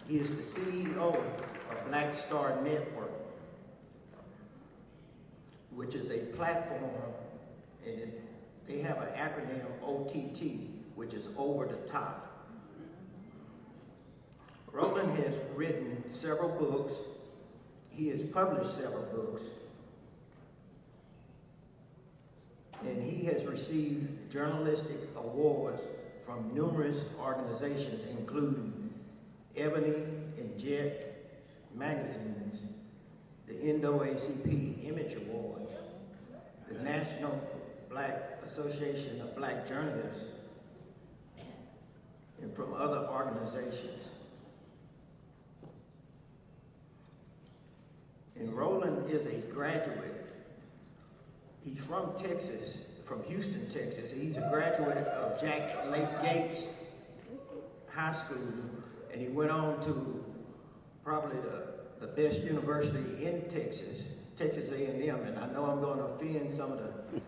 He is the CEO of Black Star Network, which is a platform, and they have an acronym OTT, which is over the top. Roland has written several books. He has published several books. And he has received journalistic awards from numerous organizations, including Ebony and Jet magazines, the NAACP Image Awards, the National Black Association of Black Journalists, and from other organizations. And Roland is a graduate. He's from Texas, from Houston, Texas. He's a graduate of Jack Lake Gates High School, and he went on to probably the best university in Texas, Texas A&M, and I know I'm going to offend some of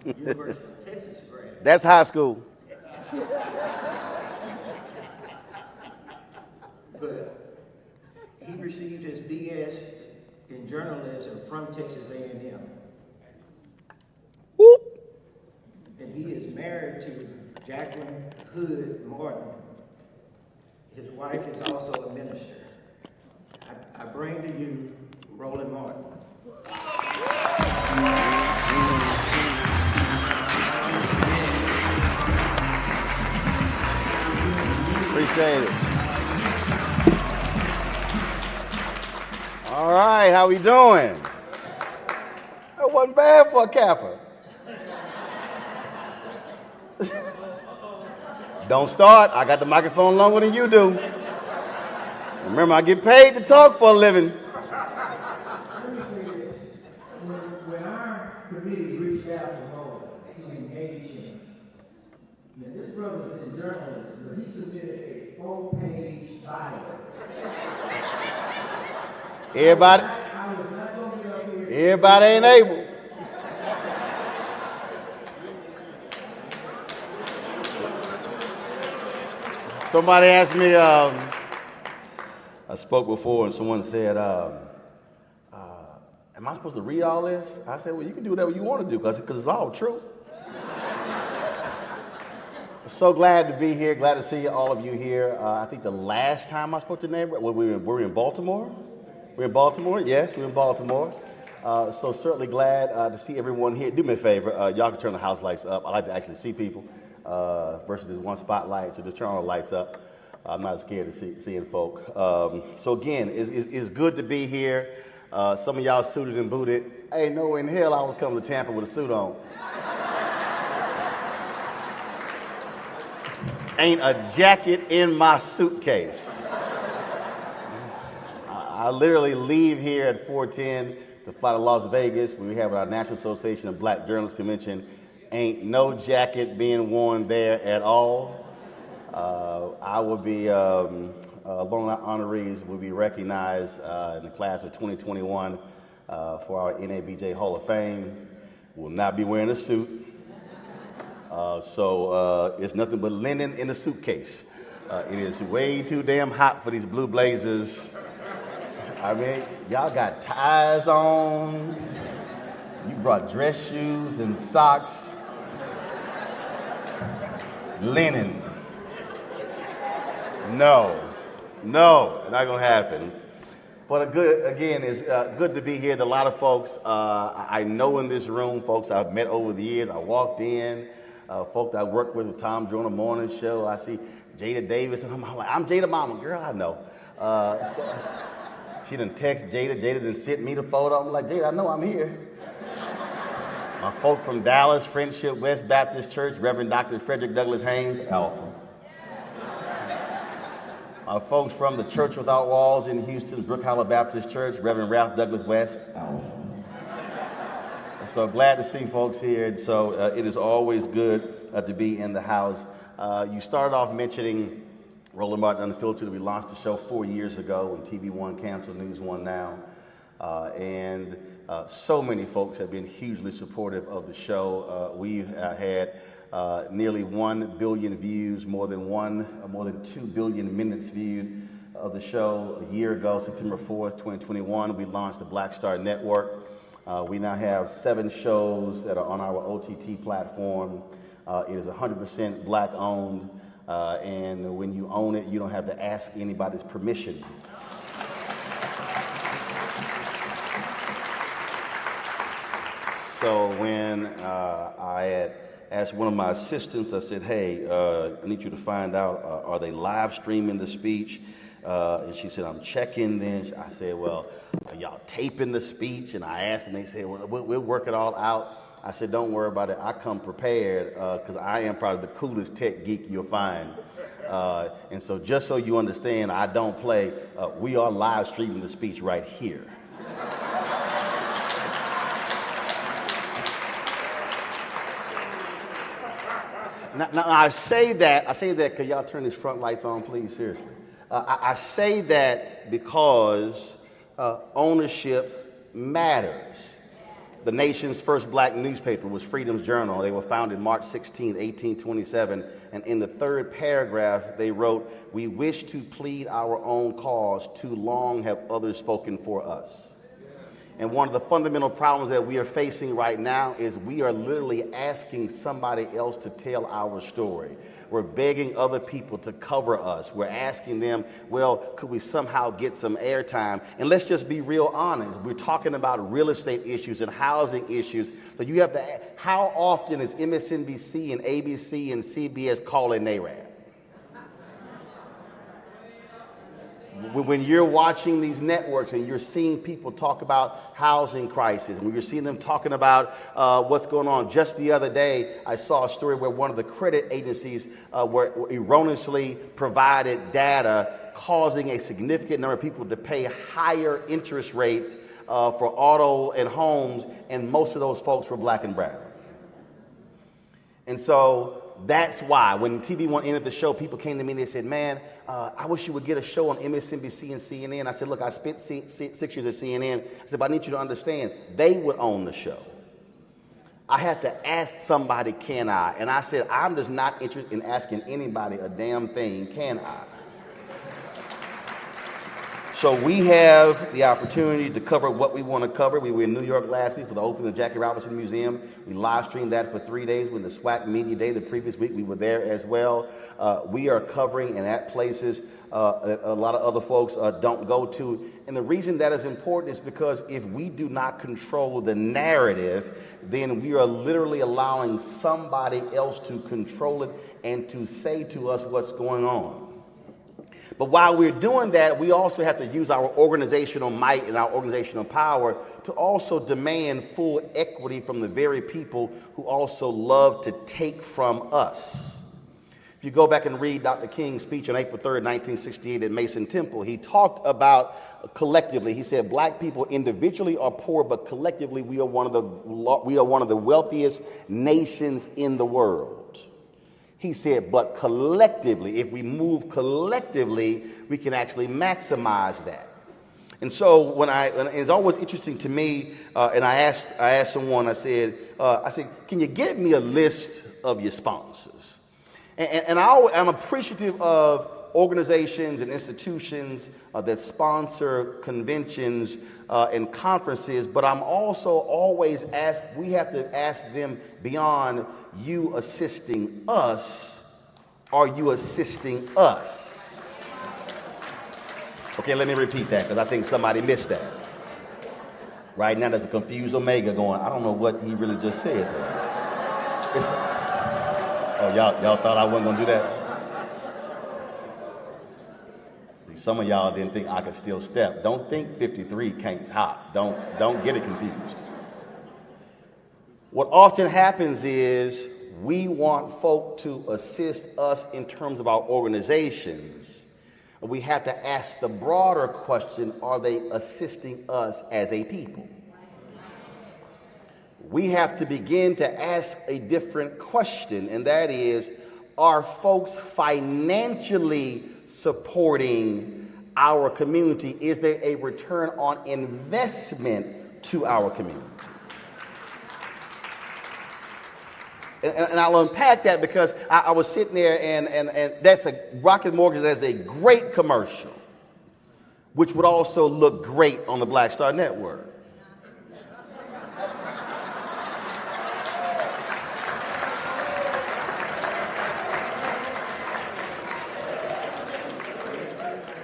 the University of Texas grads. That's high school. But he received his BS in journalism from Texas A&M. Whoop. And he is married to Jacqueline Hood Martin. His wife is also a minister. I bring to you Roland Martin. Appreciate it. All right, how we doing? That wasn't bad for a Kappa. Don't start. I got the microphone longer than you do. Remember, I get paid to talk for a living. Let me say this. When our committee reached out to Roland to engage him, now this brother is in journalism, but he submitted a 4-page bio. Everybody, I was not going to get up here. everybody ain't able. Somebody asked me, I spoke before and someone said, am I supposed to read all this? I said, well, you can do whatever you want to do because it's all true. So glad to be here. Glad to see all of you here. I think the last time I spoke to the neighbor, we were in Baltimore. We're in Baltimore? Yes, we're in Baltimore. So certainly glad to see everyone here. Do me a favor. Y'all can turn the house lights up. I like to actually see people versus this one spotlight. So just turn all the lights up. I'm not scared of seeing folk. So again, it's good to be here. Some of y'all suited and booted. Ain't no way in hell I was coming to Tampa with a suit on. Ain't a jacket in my suitcase. I literally leave here at 4:10 to fly to Las Vegas when we have our National Association of Black Journalists Convention. Ain't no jacket being worn there at all. I will be, along with honorees, will be recognized in the class of 2021 for our NABJ Hall of Fame. Will not be wearing a suit. So it's nothing but linen in a suitcase. It is way too damn hot for these blue blazers. I mean, y'all got ties on. You brought dress shoes and socks. Linen. No, not gonna happen. But it's good to be here. There's a lot of folks I know in this room, folks I've met over the years. I walked in, folks I worked with Tom during the morning show. I see Jada Davis, and I'm like, I'm Jada Mama, girl, I know. She done text Jada. Jada done sent me the photo. I'm like, Jada, I know I'm here. My folk from Dallas, Friendship West Baptist Church, Reverend Dr. Frederick Douglass Haynes, Alpha. My folks from the Church Without Walls in Houston, Brook Hollow Baptist Church, Reverend Ralph Douglas West, Alpha. So glad to see folks here. And so it is always good to be in the house. You started off mentioning Roland Martin Unfiltered. We launched the show 4 years ago when TV One canceled, News One now. And so many folks have been hugely supportive of the show. We've had nearly 1 billion views, more than 2 billion minutes viewed of the show a year ago, September 4th, 2021. We launched the Black Star Network. We now have 7 shows that are on our OTT platform. It is 100% black owned, and when you own it, you don't have to ask anybody's permission. So when I had asked one of my assistants, I said, hey, I need you to find out, are they live streaming the speech? And she said, I'm checking. Then I said, well, are y'all taping the speech? And I asked them, they said, well, we'll work it all out. I said, don't worry about it. I come prepared because I am probably the coolest tech geek you'll find. And so just so you understand, I don't play. We are live streaming the speech right here. Now I say that because y'all turn these front lights on, please, seriously. I say that because ownership matters. The nation's first black newspaper was Freedom's Journal. They were founded March 16, 1827, and in the 3rd paragraph they wrote, "We wish to plead our own cause, too long have others spoken for us." And one of the fundamental problems that we are facing right now is we are literally asking somebody else to tell our story. We're begging other people to cover us. We're asking them, well, could we somehow get some airtime? And let's just be real honest. We're talking about real estate issues and housing issues. But you have to ask, how often is MSNBC and ABC and CBS calling NARAD? When you're watching these networks and you're seeing people talk about housing crisis, and when you're seeing them talking about what's going on. Just the other day, I saw a story where one of the credit agencies were erroneously provided data causing a significant number of people to pay higher interest rates for auto and homes, and most of those folks were black and brown. And so that's why when TV One ended the show, people came to me and they said, man, I wish you would get a show on MSNBC and CNN. I said, look, I spent 6 years at CNN. I said, but I need you to understand, they would own the show. I have to ask somebody, can I? And I said, I'm just not interested in asking anybody a damn thing, can I? So we have the opportunity to cover what we want to cover. We were in New York last week for the opening of the Jackie Robinson Museum. We live streamed that for 3 days. When the SWAC Media Day the previous week, we were there as well. We are covering and at places a lot of other folks don't go to. And the reason that is important is because if we do not control the narrative, then we are literally allowing somebody else to control it and to say to us what's going on. But while we're doing that, we also have to use our organizational might and our organizational power to also demand full equity from the very people who also love to take from us. If you go back and read Dr. King's speech on April 3rd, 1968 at Mason Temple, he talked about collectively, he said, black people individually are poor, but collectively we are one of the wealthiest nations in the world. He said, but collectively, if we move collectively, we can actually maximize that. And so and it's always interesting to me, and I asked someone, I said, can you get me a list of your sponsors? And I'm appreciative of organizations and institutions that sponsor conventions and conferences, but I'm also always we have to ask them beyond you assisting us, are you assisting us? Okay, let me repeat that because I think somebody missed that. Right now there's a confused Omega going, I don't know what he really just said there. Y'all thought I wasn't going to do that? Some of y'all didn't think I could still step. Don't think 53 can't hop. Don't get it confused. What often happens is we want folk to assist us in terms of our organizations. We have to ask the broader question, are they assisting us as a people? We have to begin to ask a different question, and that is, are folks financially supporting our community? Is there a return on investment to our community? And I'll unpack that because I was sitting there and that's a Rocket Mortgage, that's a great commercial. which would also look great on the Black Star Network.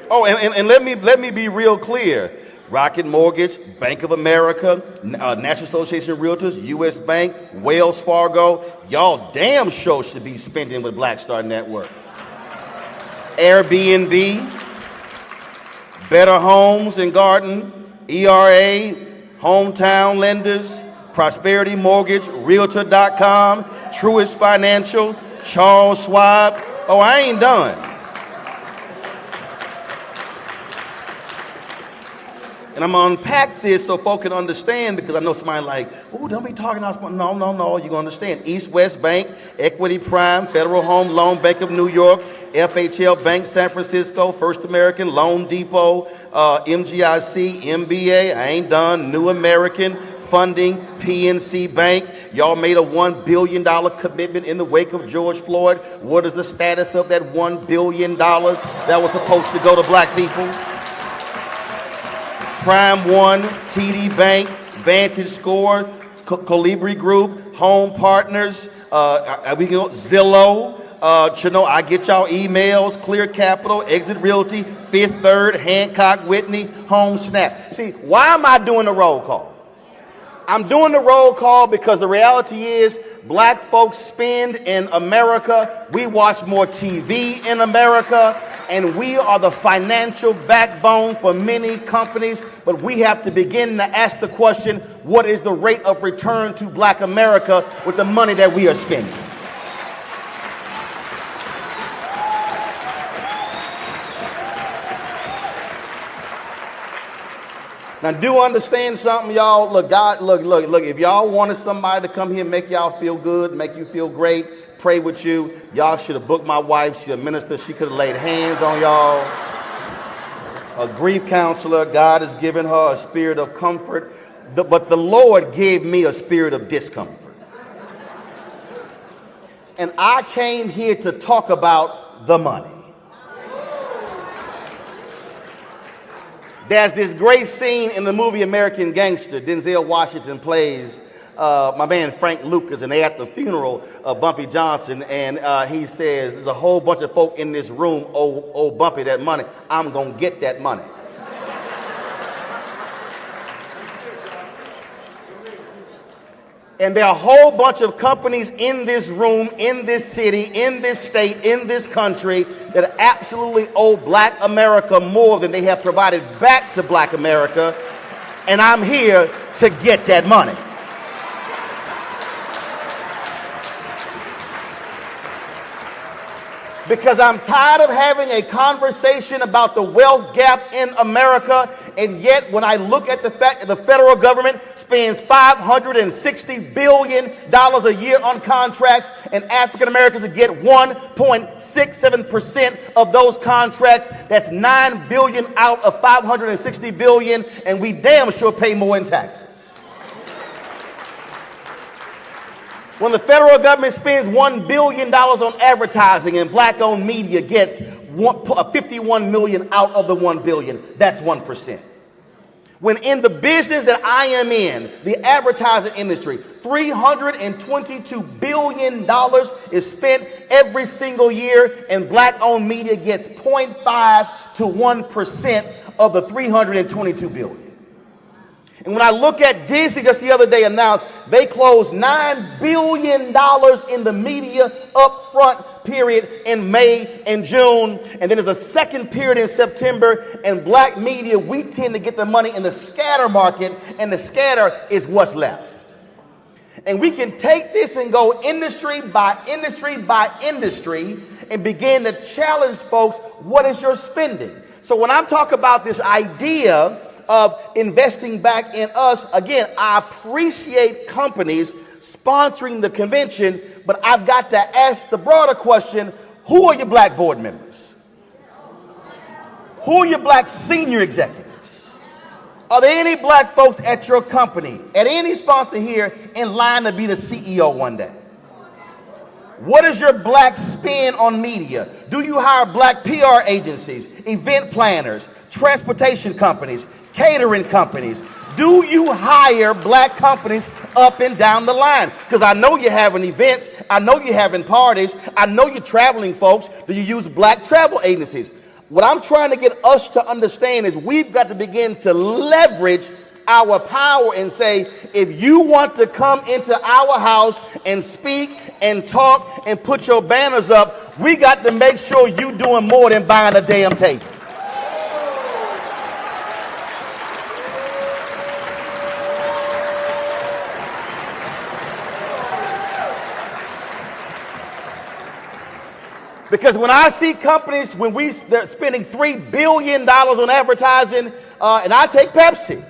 Oh, and let me be real clear. Rocket Mortgage, Bank of America, National Association of Realtors, U.S. Bank, Wells Fargo, y'all damn sure should be spending with Black Star Network. Airbnb, Better Homes and Garden, ERA, Hometown Lenders, Prosperity Mortgage, Realtor.com, Truist Financial, Charles Schwab. Oh, I ain't done. And I'm going to unpack this so folk can understand, because I know somebody like, oh, don't be talking about, no, you're going to understand. East West Bank, Equity Prime, Federal Home Loan, Bank of New York, FHL Bank San Francisco, First American, Loan Depot, MGIC, MBA, I ain't done, New American, Funding, PNC Bank. Y'all made a $1 billion commitment in the wake of George Floyd. What is the status of that $1 billion that was supposed to go to black people? Prime One, TD Bank, Vantage Score, Colibri Group, Home Partners, we can go Zillow, I get y'all emails, Clear Capital, Exit Realty, Fifth Third, Hancock Whitney, Home Snap. See, why am I doing the roll call? I'm doing the roll call because the reality is black folks spend in America. We watch more TV in America, and we are the financial backbone for many companies. But we have to begin to ask the question, what is the rate of return to black America with the money that we are spending? Now, do understand something, y'all. Look, God, look. If y'all wanted somebody to come here and make y'all feel good, make you feel great, pray with you, y'all should have booked my wife. She's a minister. She could have laid hands on y'all. A grief counselor. God has given her a spirit of comfort. But the Lord gave me a spirit of discomfort. And I came here to talk about the money. There's this great scene in the movie American Gangster. Denzel Washington plays my man Frank Lucas, and they at the funeral of Bumpy Johnson, and he says, there's a whole bunch of folk in this room owe Bumpy that money. I'm going to get that money. And there are a whole bunch of companies in this room, in this city, in this state, in this country that absolutely owe black America more than they have provided back to black America. And I'm here to get that money. Because I'm tired of having a conversation about the wealth gap in America, and yet when I look at the fact that the federal government spends $560 billion a year on contracts, and African Americans get 1.67% of those contracts, that's $9 billion out of $560 billion, and we damn sure pay more in taxes. When the federal government spends $1 billion on advertising and black-owned media gets $51 million out of the $1 billion, that's 1%. When in the business that I am in, the advertising industry, $322 billion is spent every single year, and black-owned media gets 0.5 to 1% of the $322 billion. And when I look at Disney, just the other day announced they closed $9 billion in the media upfront period in May and June. And then there's a second period in September. And black media, we tend to get the money in the scatter market. And the scatter is what's left. And we can take this and go industry by industry by industry and begin to challenge folks, what is your spending? So when I'm talking about this idea of investing back in us, again, I appreciate companies sponsoring the convention, but I've got to ask the broader question, who are your black board members? Who are your black senior executives? Are there any black folks at your company, at any sponsor here, in line to be the CEO one day? What is your black spin on media? Do you hire black PR agencies, event planners, transportation companies, catering companies? Do you hire black companies up and down the line? Because I know you're having events. I know you're having parties. I know you're traveling, folks. Do you use black travel agencies? What I'm trying to get us to understand is we've got to begin to leverage our power and say, if you want to come into our house and speak and talk and put your banners up, we got to make sure you're doing more than buying a damn table. Because when I see companies, they're spending $3 billion on advertising, and I take Pepsi.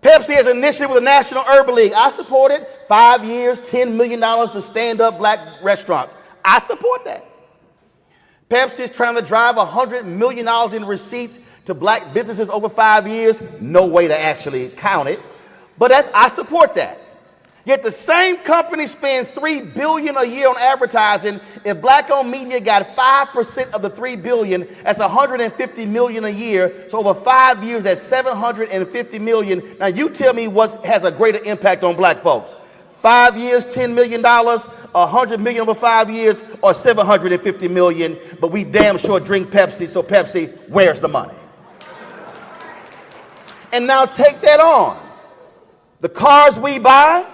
Pepsi has an initiative with the National Urban League. I support it. 5 years, $10 million to stand up black restaurants. I support that. Pepsi is trying to drive $100 million in receipts to black businesses over 5 years. No way to actually count it. But I support that. Yet the same company spends $3 billion a year on advertising. If black-owned media got 5% of the $3 billion, that's $150 million a year. So over 5 years, that's $750 million. Now you tell me what has a greater impact on black folks. 5 years, $10 million, $100 million over 5 years, or $750 million. But we damn sure drink Pepsi. So Pepsi, where's the money? And now take that on. The cars we buy.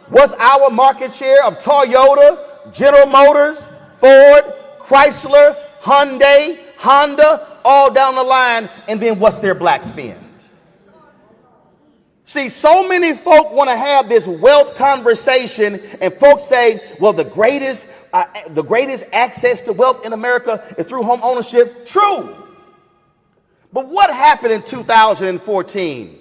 What's our market share of Toyota, General Motors, Ford, Chrysler, Hyundai, Honda, all down the line, and then what's their black spend? See, so many folk want to have this wealth conversation, and folks say, well, the greatest access to wealth in America is through home ownership. True. But what happened in 2014?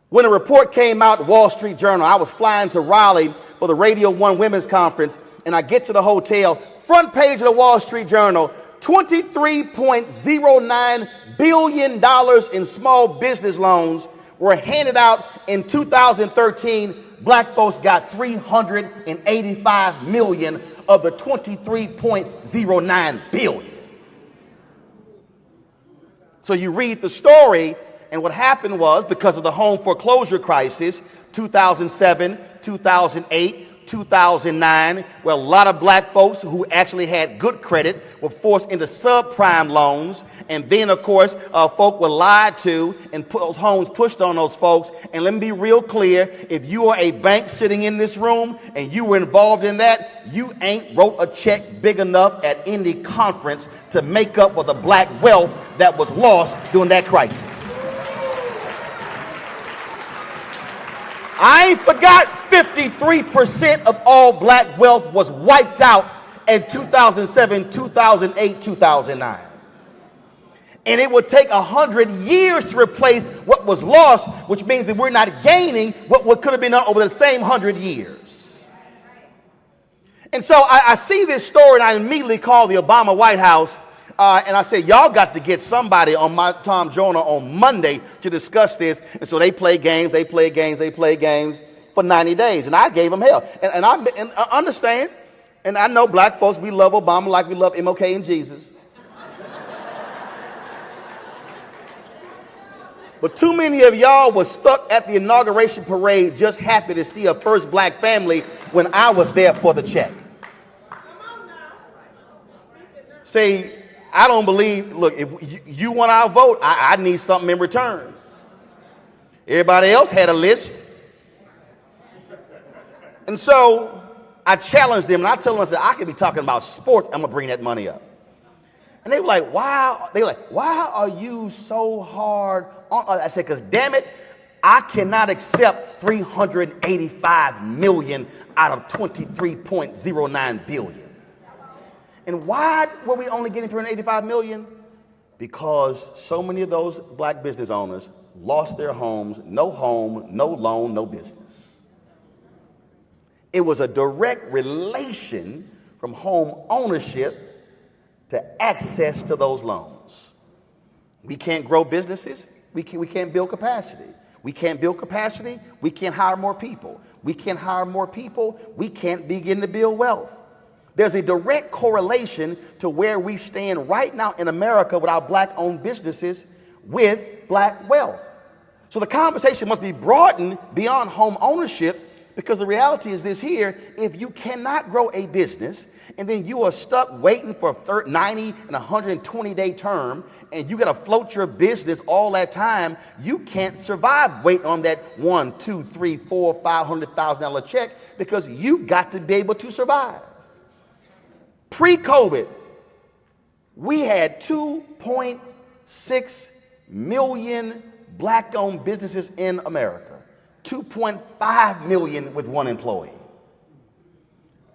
When a report came out, Wall Street Journal, I was flying to Raleigh for the Radio 1 Women's Conference, and I get to the hotel, front page of the Wall Street Journal, $23.09 billion in small business loans were handed out in 2013. Black folks got $385 million of the $23.09 billion. So you read the story. And what happened was, because of the home foreclosure crisis, 2007, 2008, 2009, where a lot of black folks who actually had good credit were forced into subprime loans. And then, of course, folk were lied to and those homes pushed on those folks. And let me be real clear, if you are a bank sitting in this room and you were involved in that, you ain't wrote a check big enough at any conference to make up for the black wealth that was lost during that crisis. I ain't forgot 53% of all black wealth was wiped out in 2007, 2008, 2009. And it would take 100 years to replace what was lost, which means that we're not gaining what could have been done over the same 100 years. And so I see this story, and I immediately call the Obama White House. And I said, y'all got to get somebody on my Tom Joyner on Monday to discuss this. And so they play games for 90 days. And I gave them hell. And I understand. And I know black folks, we love Obama like we love MLK and Jesus. But too many of y'all was stuck at the inauguration parade just happy to see a first black family when I was there for the check. Say, I don't believe, look, if you want our vote, I need something in return. Everybody else had a list. And so I challenged them, and I told them, I said, I could be talking about sports, I'm going to bring that money up. And they were like, wow. They were like, why are you so hard on? I said, because damn it, I cannot accept $385 million out of $23.09 billion. And why were we only getting $385 million? Because so many of those black business owners lost their homes, no loan, no business. It was a direct relation from home ownership to access to those loans. We can't grow businesses. We can't build capacity. We can't build capacity. We can't hire more people. We can't hire more people. We can't begin to build wealth. There's a direct correlation to where we stand right now in America with our black-owned businesses with black wealth. So the conversation must be broadened beyond home ownership, because the reality is this here: if you cannot grow a business and then you are stuck waiting for a 90 and 120-day term, and you got to float your business all that time, you can't survive waiting on that $1, $2, $3, $4, $500,000 check, because you've got to be able to survive. Pre-COVID, we had 2.6 million black-owned businesses in America. 2.5 million with one employee.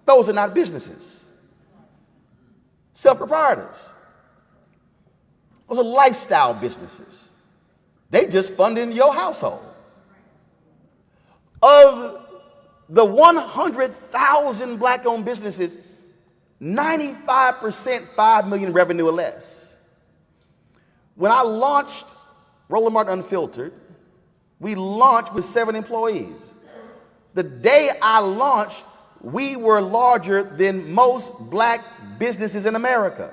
Those are not businesses. Self-proprietors. Those are lifestyle businesses. They just funded your household. Of the 100,000 black-owned businesses, 95% 5 million revenue or less. When I launched Roland Unfiltered, we launched with 7 employees. The day I launched, we were larger than most black businesses in America.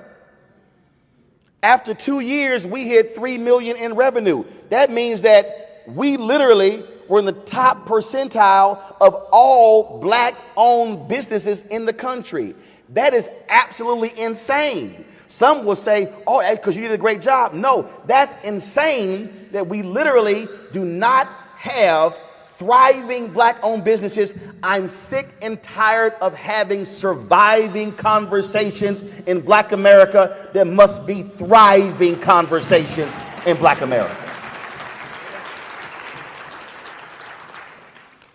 After 2 years, we hit 3 million in revenue. That means that we literally were in the top percentile of all black-owned businesses in the country. That is absolutely insane. Some will say, oh, because you did a great job. No, that's insane that we literally do not have thriving black-owned businesses. I'm sick and tired of having surviving conversations in black America. There must be thriving conversations in black America.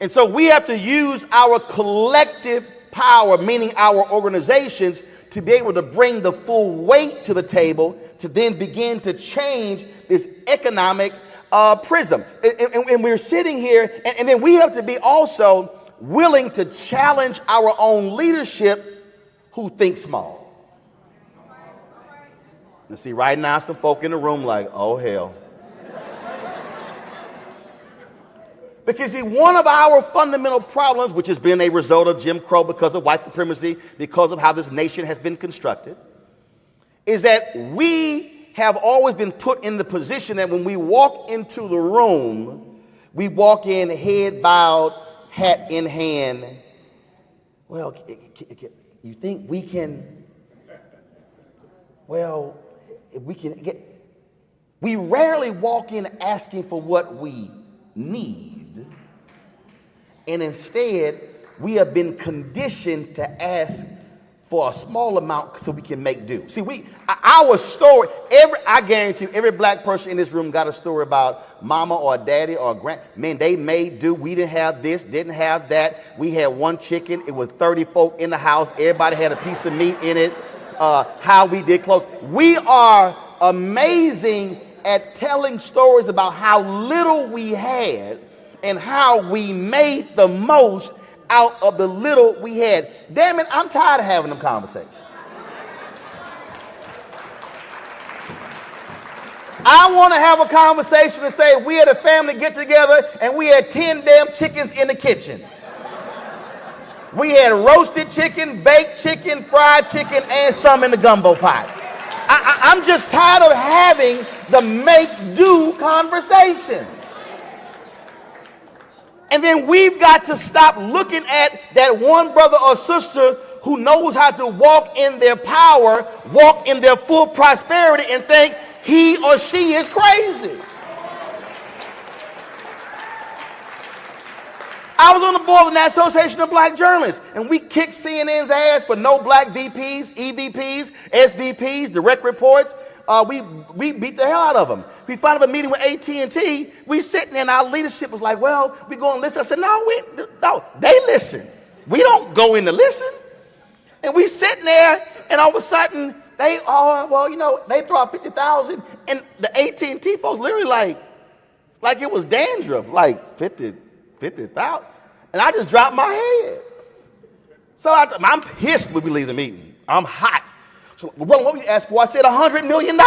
And so we have to use our collective power, meaning our organizations, to be able to bring the full weight to the table to then begin to change this economic prism. And we're sitting here, and then we have to be also willing to challenge our own leadership who think small. Now see, right now some folk in the room like, oh hell. Because see, one of our fundamental problems, which has been a result of Jim Crow, because of white supremacy, because of how this nation has been constructed, is that we have always been put in the position that when we walk into the room, we walk in head bowed, hat in hand. Well, you think we can, well, if we can get, we rarely walk in asking for what we need. And instead, we have been conditioned to ask for a small amount so we can make do. See, our story, I guarantee you, every black person in this room got a story about mama or daddy or grand. Man, they made do. We didn't have this, didn't have that. We had one chicken. It was 30 folk in the house. Everybody had a piece of meat in it. How we did clothes. We are amazing at telling stories about how little we had and how we made the most out of the little we had. Damn it, I'm tired of having them conversations. I want to have a conversation and say we had a family get together and we had 10 damn chickens in the kitchen. We had roasted chicken, baked chicken, fried chicken, and some in the gumbo pot. I'm just tired of having the make-do conversations. And then we've got to stop looking at that one brother or sister who knows how to walk in their power, walk in their full prosperity, and think he or she is crazy. I was on the board of the National Association of Black Journalists, and we kicked CNN's ass for no black VPs, EVPs, SVPs, direct reports. We beat the hell out of them. We found a meeting with AT&T. We sitting there, and our leadership was like, well, we go and listen. I said, no, they listen. We don't go in to listen. And we sitting there, and all of a sudden, they throw out 50,000, and the AT&T folks literally like it was dandruff, like 50,000. And I just dropped my head. So I'm pissed when we leave the meeting. I'm hot. So, what we asked for? I said $100 million.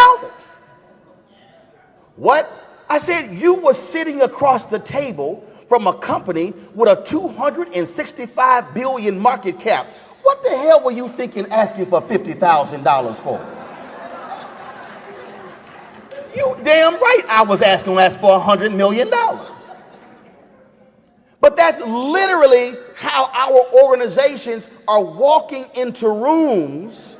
What I said, you were sitting across the table from a company with a 265 billion market cap. What the hell were you thinking asking for $50,000 for? You damn right I was ask for $100 million. But that's literally how our organizations are walking into rooms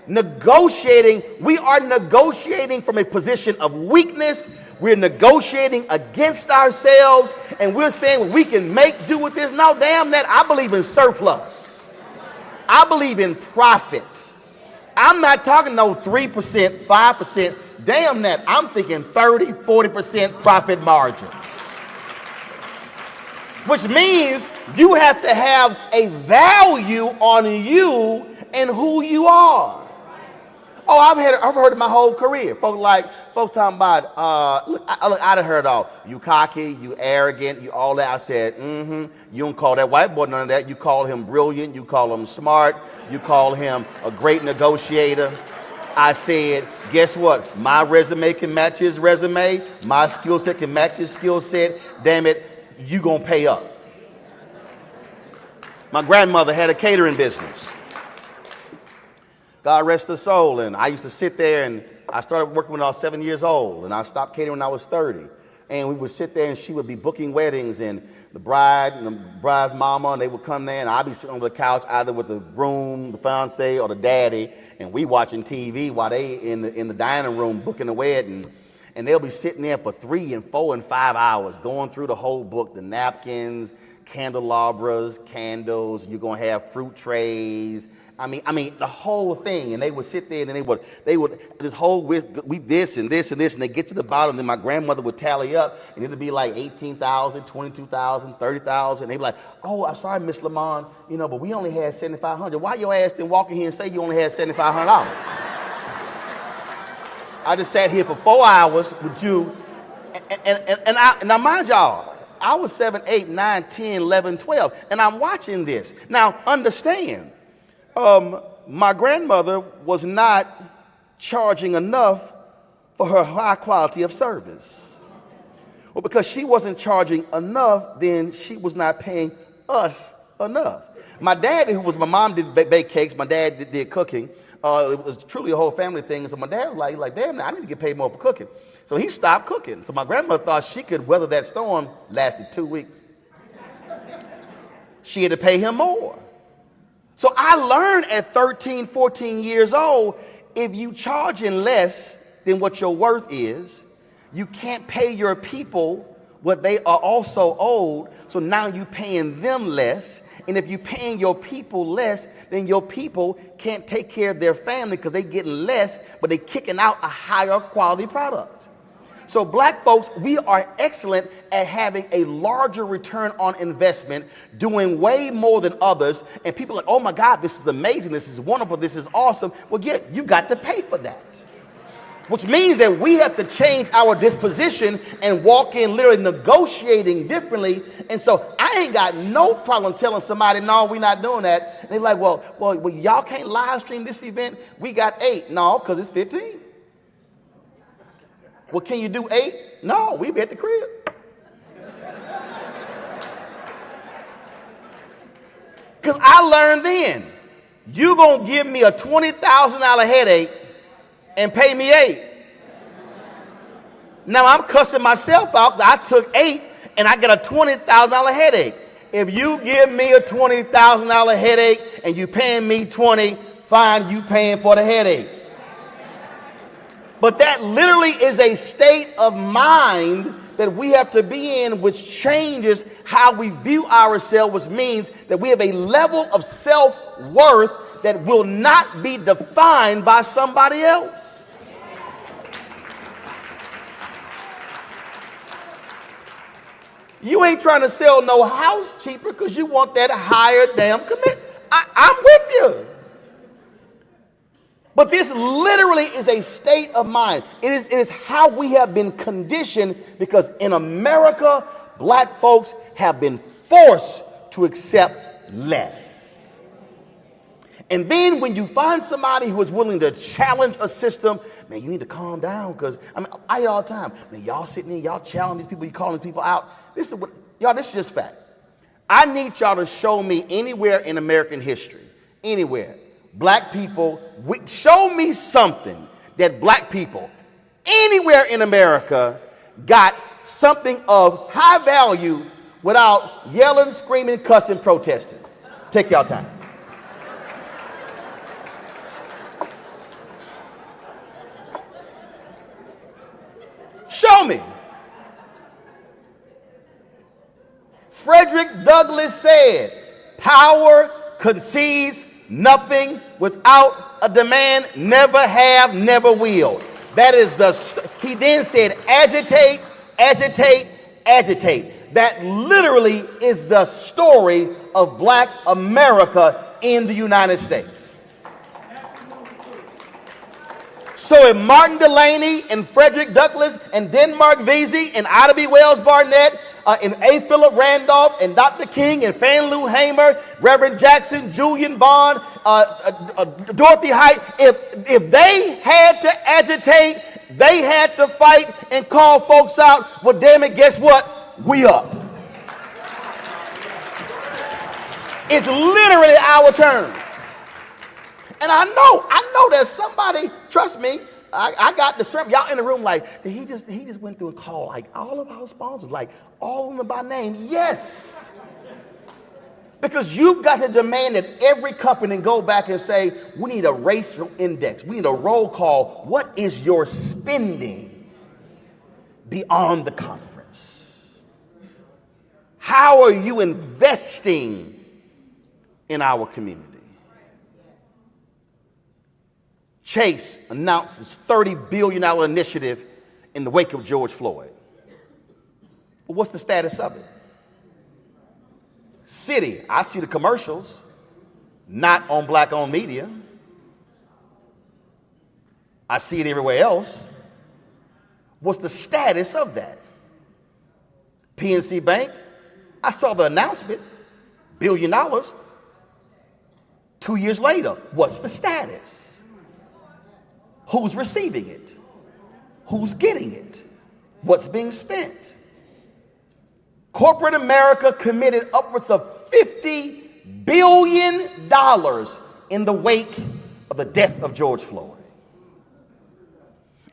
negotiating. We are negotiating from a position of weakness. We're negotiating against ourselves, and we're saying we can make do with this. No, damn that. I believe in surplus. I believe in profit. I'm not talking no 3%, 5%. Damn that. I'm thinking 30, 40% profit margin. Which means you have to have a value on you and who you are. Oh, I've heard it my whole career. Folks talking about, look, I done heard it all. You cocky, you arrogant, you all that. I said, You don't call that white boy none of that. You call him brilliant. You call him smart. You call him a great negotiator. I said, guess what? My resume can match his resume. My skill set can match his skill set. Damn it, you gonna pay up. My grandmother had a catering business. God rest her soul. And I used to sit there, and I started working when I was 7 years old, and I stopped catering when I was 30. And we would sit there, and she would be booking weddings, and the bride and the bride's mama, and they would come there, and I'd be sitting on the couch either with the groom, the fiance, or the daddy, and we watching TV while they in the dining room booking the wedding. And they'll be sitting there for 3 and 4 and 5 hours going through the whole book, the napkins, candelabras, candles. You're going to have fruit trays. I mean, the whole thing. And they would sit there, and they would this whole we this and this and this, and they get to the bottom. And then my grandmother would tally up, and it'd be like 18,000, 22,000, 30,000. They'd be like, "Oh, I'm sorry, Miss Lamont, but we only had 7,500. Why your ass didn't walk in here and say you only had $7,500?" I just sat here for 4 hours with you, and now mind y'all, I was 7, 8, 9, 10, 11, 12, and I'm watching this. Now understand. My grandmother was not charging enough for her high quality of service. Well, because she wasn't charging enough, then she was not paying us enough. My dad, my mom did bake cakes, my dad did cooking. It was truly a whole family thing. So my dad was like, damn, I need to get paid more for cooking. So he stopped cooking. So my grandmother thought she could weather that storm. Lasted 2 weeks. She had to pay him more. So I learned at 13, 14 years old, if you charging less than what your worth is, you can't pay your people what they are also owed. So now you're paying them less. And if you're paying your people less, then your people can't take care of their family because they're getting less, but they're kicking out a higher quality product. So black folks, we are excellent at having a larger return on investment, doing way more than others. And people are like, oh my God, this is amazing. This is wonderful. This is awesome. Well, yeah, you got to pay for that. Which means that we have to change our disposition and walk in literally negotiating differently. And so I ain't got no problem telling somebody, no, we're not doing that. And they're like, well, y'all can't live stream this event. We got 8. No, because it's 15. Well, can you do 8? No, we be at the crib. Because I learned then, you going to give me a $20,000 headache and pay me 8. Now I'm cussing myself out. I took 8 and I get a $20,000 headache. If you give me a $20,000 headache and you paying me 20, fine, you paying for the headache. But that literally is a state of mind that we have to be in, which changes how we view ourselves, which means that we have a level of self-worth that will not be defined by somebody else. You ain't trying to sell no house cheaper because you want that higher damn commitment. I'm with you. But this literally is a state of mind. It is how we have been conditioned, because in America, black folks have been forced to accept less. And then when you find somebody who is willing to challenge a system, man, you need to calm down, because I hear all the time, man, y'all sitting there, y'all challenge these people, you calling these people out. This is just fact. I need y'all to show me anywhere in American history, anywhere, black people, show me something that black people anywhere in America got something of high value without yelling, screaming, cussing, protesting. Take y'all time. Show me. Frederick Douglass said, power concedes nothing without a demand, never have, never will. That is he then said, agitate, agitate, agitate. That literally is the story of black America in the United States. So if Martin Delany and Frederick Douglass and Denmark Vesey and Ida B. Wells Barnett and A. Philip Randolph and Dr. King and Fannie Lou Hamer, Reverend Jackson, Julian Bond, Dorothy Height, if they had to agitate, they had to fight and call folks out, well, damn it, guess what? We up. It's literally our turn. And I know there's somebody, trust me, I got the sermon. Y'all in the room like, he just went through and called like all of our sponsors, like all of them by name. Yes. Because you've got to demand that every company go back and say, we need a racial index. We need a roll call. What is your spending beyond the conference? How are you investing in our community? Chase announced his $30 billion initiative in the wake of George Floyd. But what's the status of it? City, I see the commercials, not on black-owned media. I see it everywhere else. What's the status of that? PNC Bank, I saw the announcement, $1 billion. 2 years later, what's the status? Who's receiving it? Who's getting it? What's being spent? Corporate America committed upwards of $50 billion in the wake of the death of George Floyd.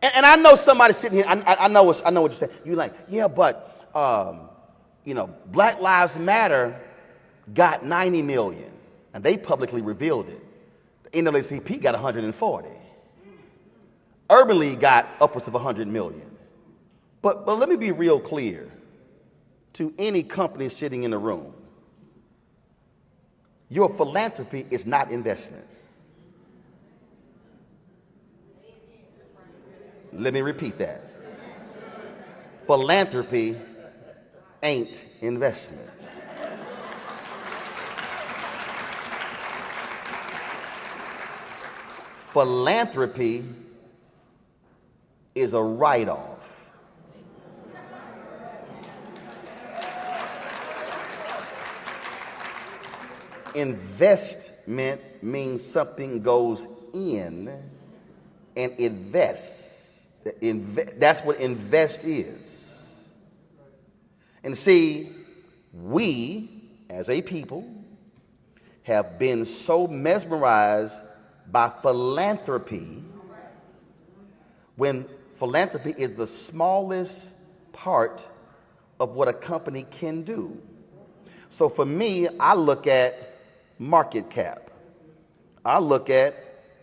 And I know somebody sitting here, I know what you're saying. You're like, yeah, but, Black Lives Matter got 90 million, and they publicly revealed it. The NAACP got 140. Urban League got upwards of 100 million. But let me be real clear to any company sitting in the room. Your philanthropy is not investment. Let me repeat that. Philanthropy ain't investment. Philanthropy is a write-off. Investment means something goes in and invests. That's what invest is. And see, we as a people have been so mesmerized by philanthropy, when philanthropy is the smallest part of what a company can do. So for me, I look at market cap. I look at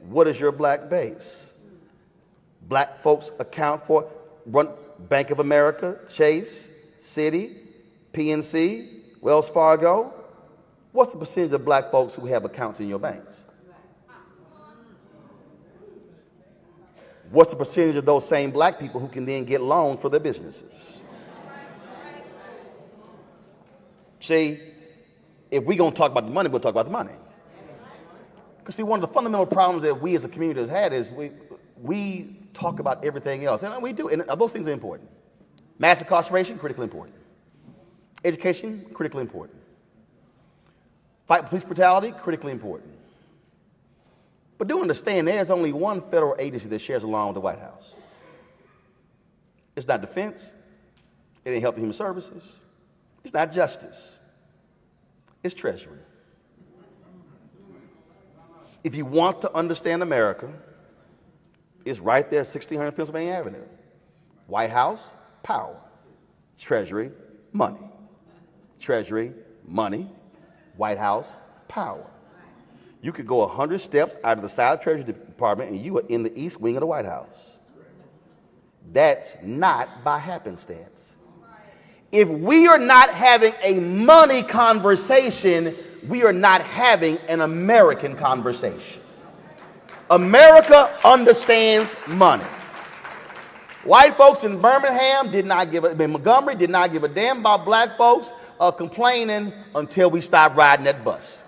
what is your black base. Black folks account for, run Bank of America, Chase, Citi, PNC, Wells Fargo. What's the percentage of black folks who have accounts in your banks? What's the percentage of those same black people who can then get loans for their businesses? See, if we're going to talk about the money, we'll talk about the money. Because see, one of the fundamental problems that we as a community have had is we talk about everything else. And we do, and those things are important. Mass incarceration, critically important. Education, critically important. Fight police brutality, critically important. But do understand, there's only one federal agency that shares along with the White House. It's not defense. It ain't Health and Human Services. It's not justice. It's Treasury. If you want to understand America, it's right there, 1600 Pennsylvania Avenue. White House, power. Treasury, money. Treasury, money. White House, power. You could go 100 steps out of the side of the Treasury Department and you are in the east wing of the White House. That's not by happenstance. If we are not having a money conversation, we are not having an American conversation. America understands money. White folks in Birmingham Montgomery did not give a damn about black folks complaining until we stopped riding that bus.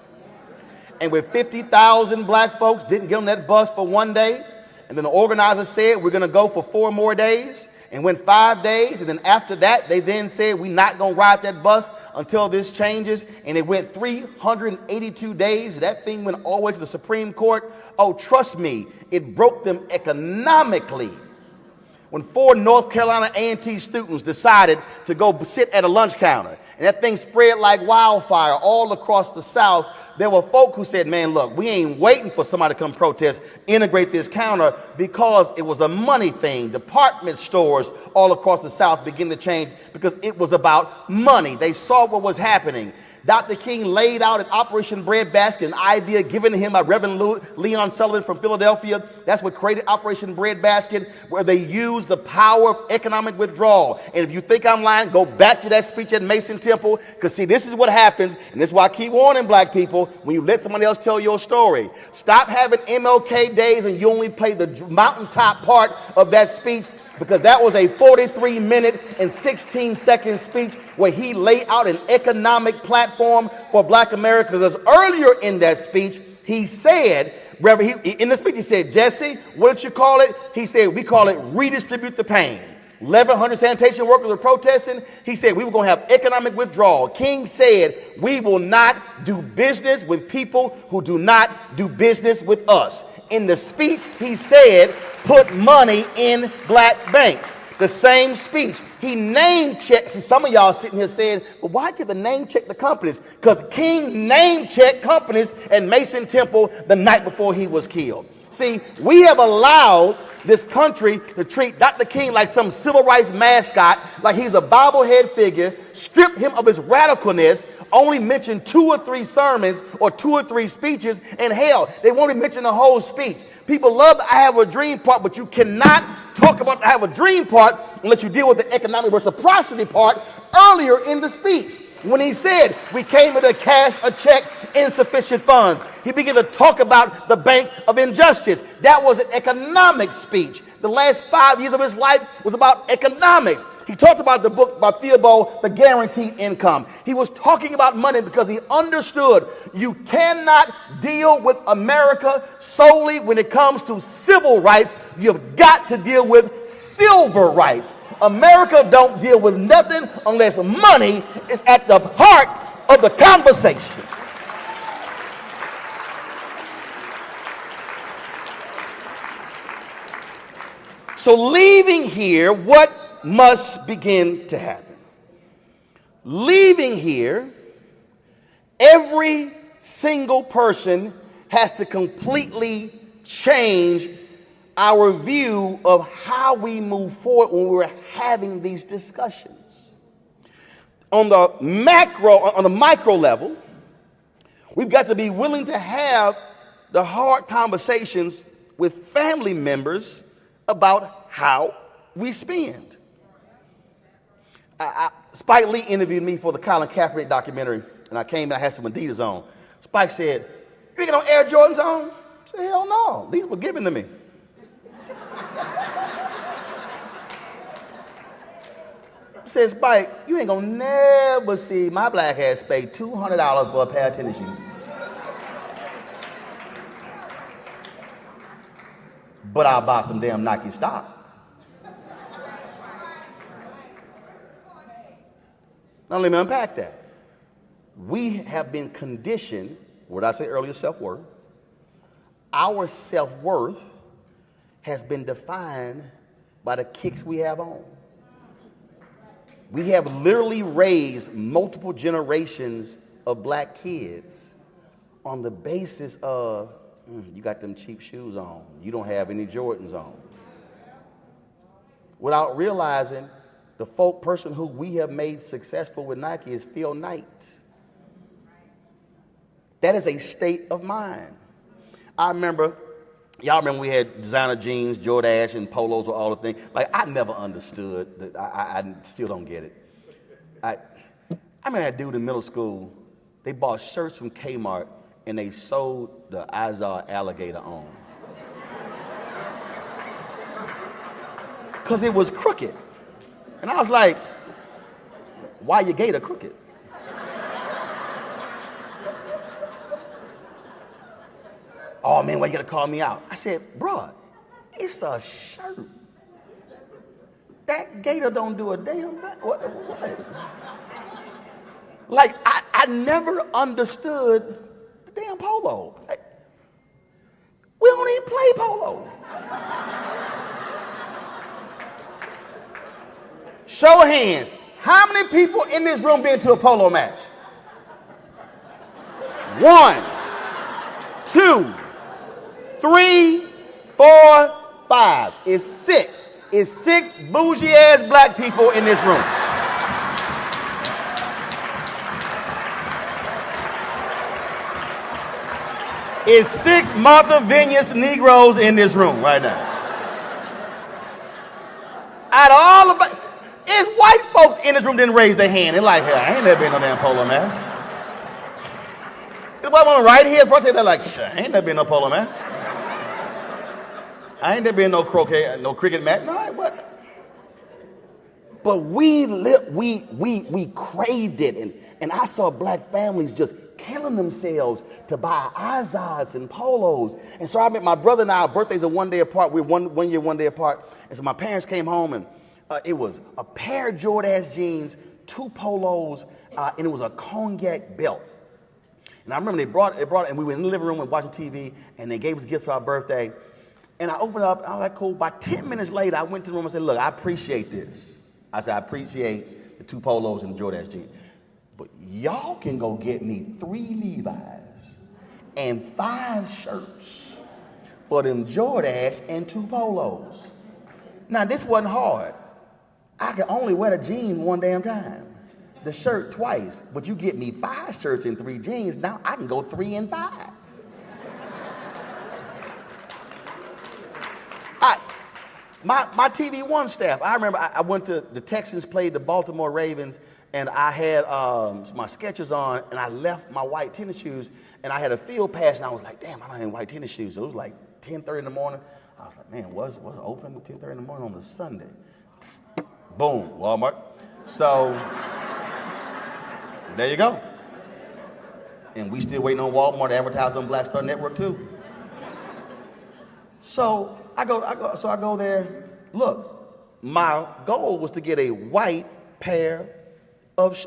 And with 50,000 black folks didn't get on that bus for one day, and then the organizer said we're going to go for 4 more days, and went 5 days, and then after that they then said we're not going to ride that bus until this changes, and it went 382 days. That thing went all the way to the Supreme Court. Oh, trust me, it broke them economically. When 4 North Carolina A&T students decided to go sit at a lunch counter, and that thing spread like wildfire all across the South, there were folk who said, man, look, we ain't waiting for somebody to come protest, integrate this counter, because it was a money thing. Department stores all across the South began to change because it was about money. They saw what was happening. Dr. King laid out an Operation Breadbasket, an idea given to him by Reverend Leon Sullivan from Philadelphia. That's what created Operation Breadbasket, where they used the power of economic withdrawal. And if you think I'm lying, go back to that speech at Mason Temple, because see, this is what happens, and this is why I keep warning black people when you let somebody else tell your story. Stop having MLK days and you only play the mountaintop part of that speech, because that was a 43-minute and 16-second speech where he laid out an economic platform for black America. Because earlier in that speech, he said, in the speech, he said, Jesse, what did you call it? He said, we call it redistribute the pain. 1,100 sanitation workers were protesting. He said we were going to have economic withdrawal. King said we will not do business with people who do not do business with us. In the speech, he said, put money in black banks. The same speech. He name checked. See, some of y'all sitting here saying, well, why'd you have to name check the companies? Because King name checked companies at Mason Temple the night before he was killed. See, we have allowed this country to treat Dr. King like some civil rights mascot, like he's a bobblehead figure, strip him of his radicalness, only mention 2 or 3 sermons or 2 or 3 speeches, and hell, they won't even mention the whole speech. People love the I have a dream part, but you cannot talk about the I have a dream part unless you deal with the economic reciprocity part earlier in the speech. When he said, we came here to cash a check, insufficient funds. He began to talk about the bank of injustice. That was an economic speech. The last 5 years of his life was about economics. He talked about the book by Theobald, The Guaranteed Income. He was talking about money because he understood you cannot deal with America solely when it comes to civil rights. You've got to deal with silver rights. America don't deal with nothing unless money is at the heart of the conversation. So leaving here, what must begin to happen? Leaving here, every single person has to completely change our view of how we move forward when we're having these discussions. On the micro level, we've got to be willing to have the hard conversations with family members about how we spend. Spike Lee interviewed me for the Colin Kaepernick documentary, and I came and I had some Adidas on. Spike said, "You ain't got no Air Jordans on?" I said, "Hell no, these were given to me." Said, "Spike, you ain't gonna never see my black ass pay $200 for a pair of tennis shoes. But I'll buy some damn Nike stock." Now let me unpack that. We have been conditioned, what I said earlier, self-worth, our self-worth has been defined by the kicks we have on. We have literally raised multiple generations of black kids on the basis of, you got them cheap shoes on, you don't have any Jordans on. Without realizing the person who we have made successful with Nike is Phil Knight. That is a state of mind. Y'all remember we had designer jeans, Jordache, and polos were all the things. Like, I never understood. I still don't get it. I remember that dude in middle school, they bought shirts from Kmart, and they sewed the Izod alligator on. Because it was crooked. And I was like, why your gator crooked? Oh, man, why you gotta call me out? I said, bruh, it's a shirt. That gator don't do a damn thing. What? Like, I never understood the damn polo. Like, we don't even play polo. Show of hands. How many people in this room been to a polo match? 1, 2, 3, 4, 5. It's 6. It's 6 bougie-ass black people in this room. It's 6 Martha Vineyards Negroes in this room right now. Out of all of it's white folks in this room didn't raise their hand. They're like, hey, I ain't never been no damn polo match. There's white woman right here in front of you, they're like, I ain't never been no polo match. I ain't never been no cricket match. No, what? But we craved it, and I saw black families just killing themselves to buy Izods and polos. And so I met my brother and I, our birthdays are 1 day apart. We're one year, 1 day apart. And so my parents came home, and it was a pair of Jordache jeans, 2 polos, and it was a cognac belt. And I remember they brought it, and we were in the living room and watching TV, and they gave us gifts for our birthday. And I opened up, and I was like, cool. By 10 minutes later, I went to the room and said, look, I appreciate this. I said, I appreciate the 2 polos and the Jordache jeans. But y'all can go get me 3 Levi's and 5 shirts for them Jordache and 2 polos. Now, this wasn't hard. I could only wear the jeans 1 damn time. The shirt twice. But you get me 5 shirts and 3 jeans, now I can go 3 and 5. My TV One staff, I remember I went to the Texans, played the Baltimore Ravens, and I had my Skechers on, and I left my white tennis shoes, and I had a field pass, and I was like, damn, I don't have white tennis shoes. So it was like 10:30 in the morning. I was like, man, was open at 10:30 in the morning on a Sunday? Boom, Walmart. So there you go. And we still waiting on Walmart to advertise on Black Star Network too. So I go there. Look, my goal was to get a white pair of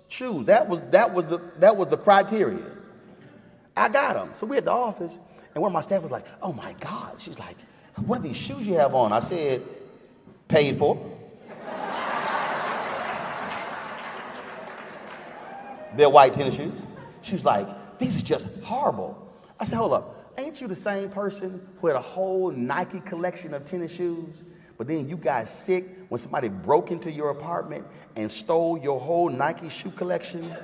shoes. That was the criteria. I got them. So we at the office, and one of my staff was like, "Oh my God!" She's like, "What are these shoes you have on?" I said, "Paid for." They're white tennis shoes. She's like, "These are just horrible." I said, "Hold up. Ain't you the same person who had a whole Nike collection of tennis shoes, but then you got sick when somebody broke into your apartment and stole your whole Nike shoe collection?"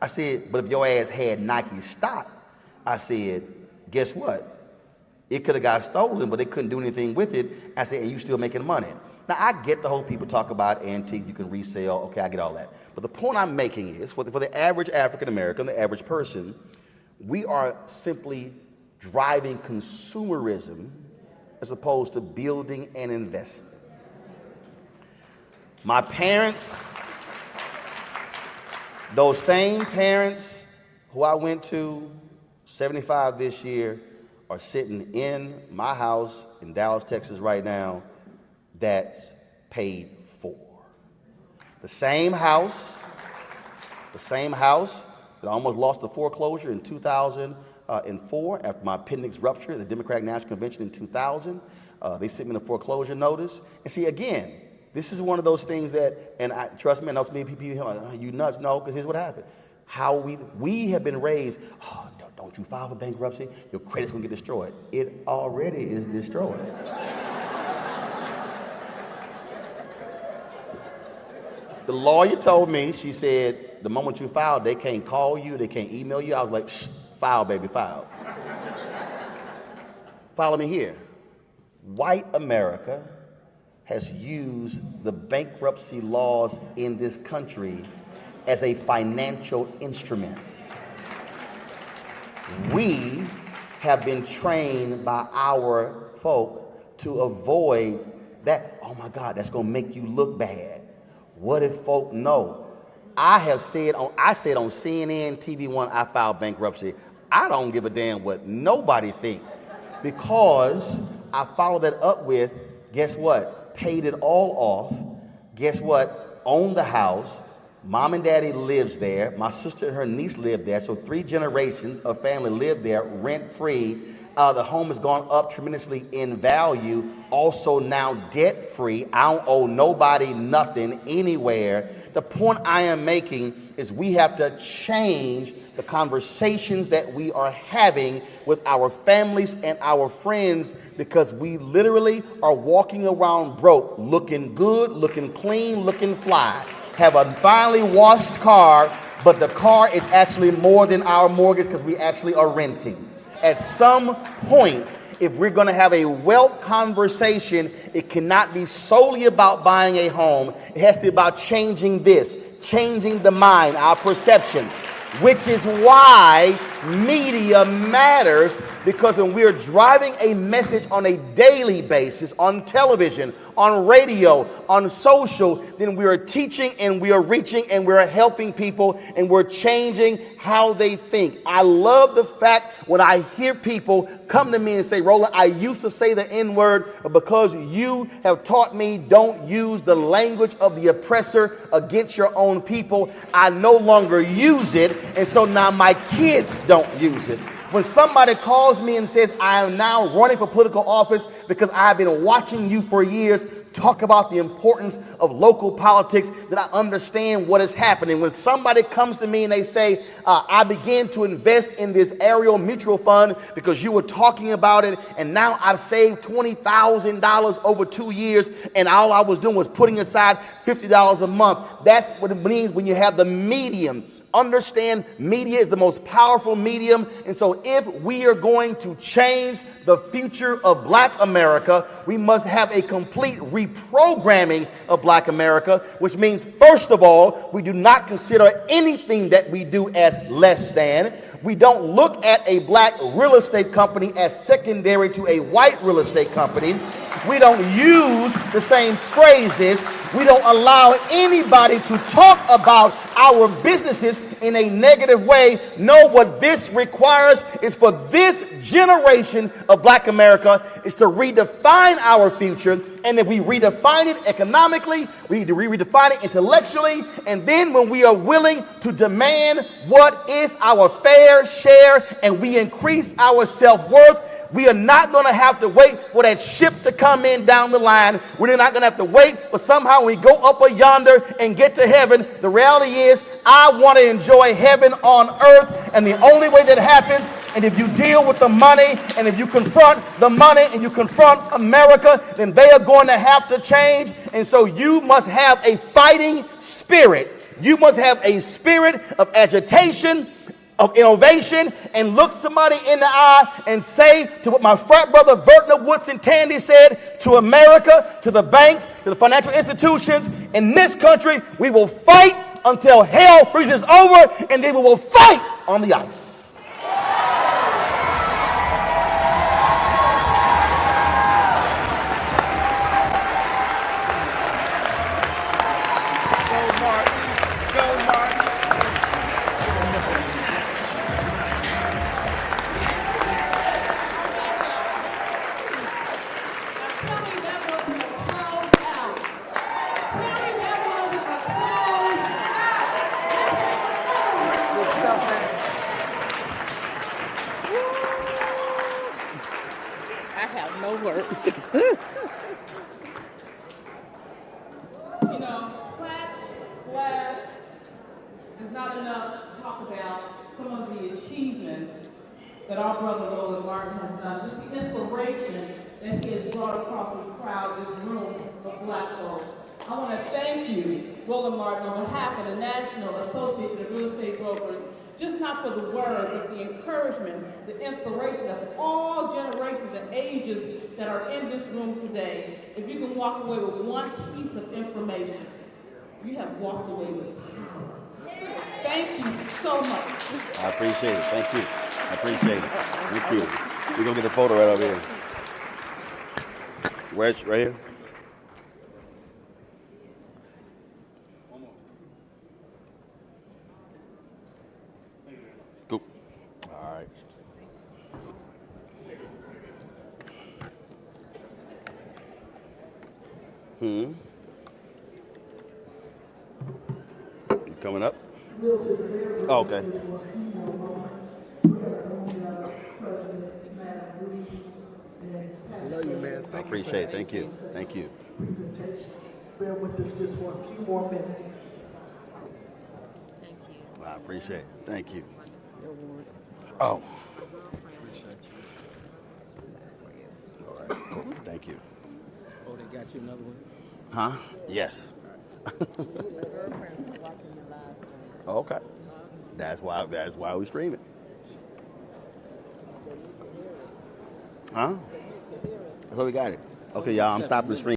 I said, "But if your ass had Nike stock," I said, "guess what? It could have got stolen, but they couldn't do anything with it." I said, "and you still making money." Now, I get the whole people talk about antique, you can resell. Okay, I get all that. But the point I'm making is, for the average African American, the average person, we are simply driving consumerism as opposed to building an investment. My parents, those same parents who I went to, 75 this year, are sitting in my house in Dallas, Texas right now, that's paid for. The same house that almost lost to foreclosure in 2000. 2004 after my appendix ruptured at the Democratic National Convention in 2000. They sent me a foreclosure notice. And see, again, this is one of those things that, and trust me, I know some people are like, oh, you nuts. No, because here's what happened. How we have been raised, oh, don't you file for bankruptcy, your credit's going to get destroyed. It already is destroyed. The lawyer told me, she said, the moment you file, they can't call you, they can't email you. I was like, shh, file, baby, file. Follow me here. White America has used the bankruptcy laws in this country as a financial instrument. We have been trained by our folk to avoid that. Oh my God, that's going to make you look bad. What if folk know? I said on CNN, TV One, I filed bankruptcy. I don't give a damn what nobody thinks, because I followed that up with, guess what? Paid it all off. Guess what? Owned the house. Mom and daddy lives there. My sister and her niece live there. So 3 generations of family live there rent free. The home has gone up tremendously in value. Also now debt free. I don't owe nobody nothing anywhere. The point I am making is we have to change the conversations that we are having with our families and our friends, because we literally are walking around broke, looking good, looking clean, looking fly. Have a finely washed car, but the car is actually more than our mortgage because we actually are renting. At some point, if we're going to have a wealth conversation, it cannot be solely about buying a home. It has to be about changing this, changing the mind, our perception, which is why media matters, because when we're driving a message on a daily basis, on television, on radio, on social, then we are teaching and we are reaching and we're helping people and we're changing how they think. I love the fact when I hear people come to me and say, Roland, I used to say the N-word, but because you have taught me don't use the language of the oppressor against your own people, I no longer use it, and so now my kids don't use it. When somebody calls me and says, I am now running for political office because I've been watching you for years talk about the importance of local politics, then I understand what is happening. When somebody comes to me and they say, I began to invest in this aerial mutual fund because you were talking about it, and now I've saved $20,000 over 2 years, and all I was doing was putting aside $50 a month. That's what it means when you have the medium. Understand, media is the most powerful medium. And so if we are going to change the future of Black America, we must have a complete reprogramming of Black America, which means, first of all, we do not consider anything that we do as less than. We don't look at a black real estate company as secondary to a white real estate company. We don't use the same phrases. We don't allow anybody to talk about our businesses in a negative way. No, what this requires is for this generation of Black America is to redefine our future. And if we redefine it economically, we need to redefine it intellectually. And then when we are willing to demand what is our fair share and we increase our self-worth, we are not going to have to wait for that ship to come in down the line. We're not going to have to wait for somehow when we go up yonder and get to heaven. The reality is, I want to enjoy heaven on earth. And the only way that happens, and if you deal with the money, and if you confront the money, and you confront America, then they are going to have to change. And so you must have a fighting spirit. You must have a spirit of agitation, of innovation, and look somebody in the eye and say to what my frat brother Vertner Woodson Tandy said to America, to the banks, to the financial institutions in this country, we will fight until hell freezes over, and then we will fight on the ice. You know, class last is not enough to talk about some of the achievements that our brother Roland Martin has done, just the inspiration that he has brought across this crowd, this room of black folks. I want to thank you, Roland Martin, on behalf of the National Association of Real Estate Brokers, just not for the word, but the encouragement, the inspiration of all generations and ages that are in this room today. If you can walk away with one piece of information, you have walked away with power. Thank you so much. I appreciate it. Thank you. I appreciate it. Thank you. We're going to get a photo right over here. Where's right here? Cool. All right. You coming up? Oh, okay. Love you, man. I appreciate it. Thank you. Thank you. Presentation. Bear with us just for a few more minutes. Thank you. I appreciate it. Thank you. Oh. All right. Cool. Thank you. Oh, they got you another one? Huh? Yes. Okay. That's why we stream it. Huh? So we got it. Okay, y'all, I'm stopping the stream.